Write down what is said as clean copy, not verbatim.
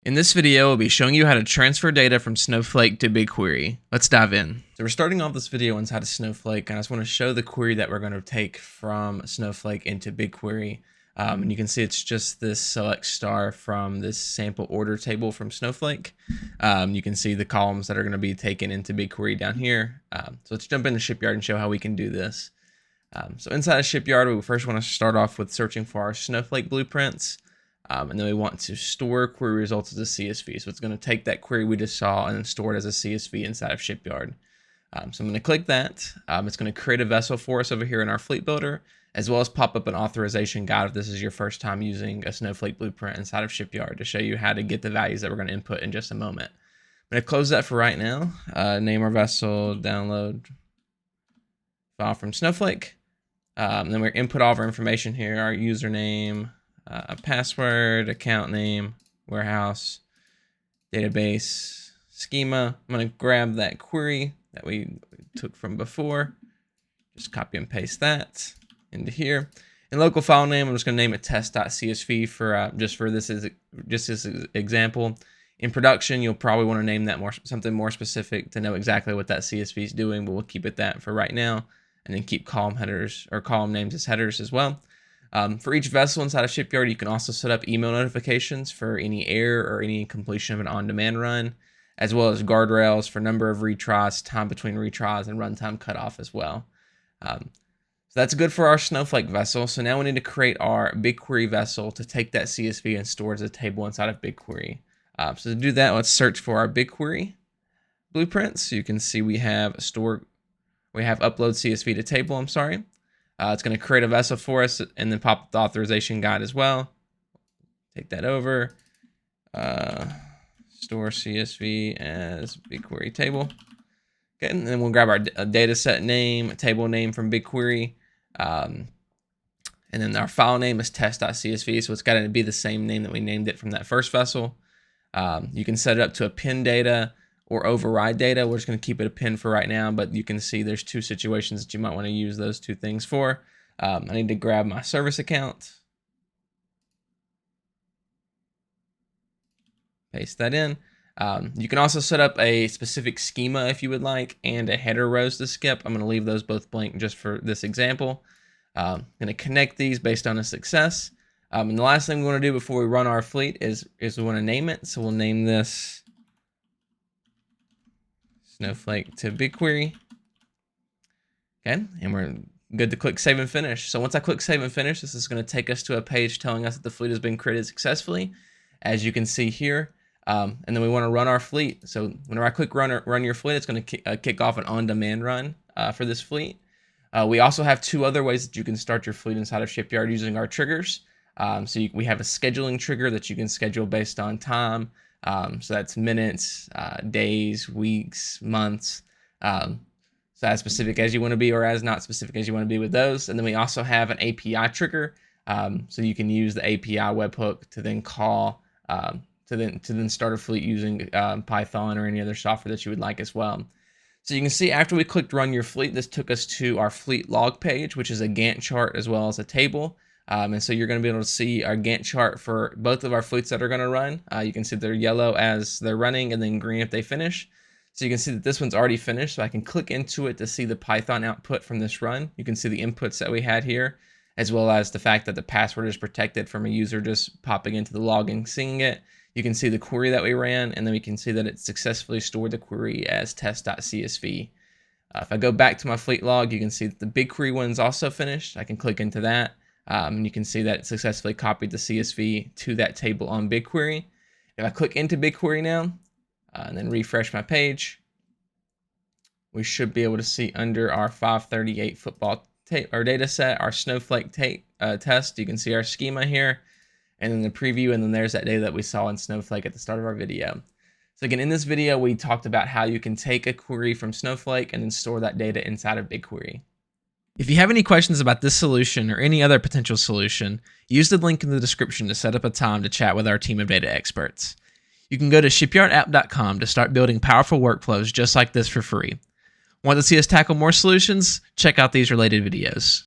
In this video, we'll be showing you how to transfer data from Snowflake to BigQuery. Let's dive in. So we're starting off this video inside of Snowflake, and I just want to show the query that we're going to take from Snowflake into BigQuery. And you can see it's just this select star from this sample order table from Snowflake. You can see the columns that are going to be taken into BigQuery down here. So let's jump into Shipyard and show how we can do this. So inside of Shipyard, we first want to start off with searching for our Snowflake blueprints. And then we want to store query results as a CSV. So it's going to take that query we just saw and then store it as a CSV inside of Shipyard. So I'm going to click that. It's going to create a vessel for us over here in our fleet builder, as well as pop up an authorization guide if this is your first time using a Snowflake blueprint inside of Shipyard to show you how to get the values that we're going to input in just a moment. I'm going to close that for right now. Name our vessel, download file from Snowflake. Then we're going to input all of our information here, our username, password, account name, warehouse, database, schema. I'm going to grab that query that we took from before. Just copy and paste that into here. In local file name, I'm just going to name it test.csv for just this example. In production, you'll probably want to name that something more specific to know exactly what that CSV is doing, but we'll keep it that for right now, and then keep column headers or column names as headers as well. For each vessel inside of Shipyard, you can also set up email notifications for any error or any completion of an on-demand run, as well as guardrails for number of retries, time between retries, and runtime cutoff as well. So that's good for our Snowflake vessel. So now we need to create our BigQuery vessel to take that CSV and store it as a table inside of BigQuery. So to do that, let's search for our BigQuery blueprints. So you can see we have upload CSV to table, It's going to create a vessel for us and then pop up the authorization guide as well. Take that over. Store CSV as BigQuery table. Okay, and then we'll grab our data set name, a table name from BigQuery. And then our file name is test.csv, so it's got to be the same name that we named it from that first vessel. You can set it up to append data or override data. We're just going to keep it append for right now, but you can see there's two situations that you might want to use those two things for. I need to grab my service account. Paste that in. You can also set up a specific schema if you would like, and a header rows to skip. I'm going to leave those both blank just for this example. I'm going to connect these based on a success. And the last thing we want to do before we run our fleet is we want to name it. So we'll name this Snowflake to BigQuery. Okay, and we're good to click save and finish. So once I click save and finish, this is going to take us to a page telling us that the fleet has been created successfully, as you can see here. And then we want to run our fleet. So whenever I click run your fleet, it's going to kick off an on-demand run for this fleet. We also have two other ways that you can start your fleet inside of Shipyard using our triggers. We have a scheduling trigger that you can schedule based on time. So that's minutes, days, weeks, months. So as specific as you want to be or as not specific as you want to be with those. And then we also have an API trigger. So you can use the API webhook to then call, to then start a fleet using Python or any other software that you would like as well. So you can see after we clicked run your fleet, this took us to our fleet log page, which is a Gantt chart as well as a table. And so you're going to be able to see our Gantt chart for both of our fleets that are going to run. You can see they're yellow as they're running and then green if they finish. So you can see that this one's already finished. So I can click into it to see the Python output from this run. You can see the inputs that we had here, as well as the fact that the password is protected from a user just popping into the log and seeing it. You can see the query that we ran, and then we can see that it successfully stored the query as test.csv. If I go back to my fleet log, you can see that the BigQuery one's also finished. I can click into that. And you can see that it successfully copied the CSV to that table on BigQuery. If I click into BigQuery now, and then refresh my page, we should be able to see under our 538 football data set, our Snowflake test. You can see our schema here, and then the preview, and then there's that data that we saw in Snowflake at the start of our video. So again, in this video, we talked about how you can take a query from Snowflake and then store that data inside of BigQuery. If you have any questions about this solution or any other potential solution, use the link in the description to set up a time to chat with our team of data experts. You can go to shipyardapp.com to start building powerful workflows just like this for free. Want to see us tackle more solutions? Check out these related videos.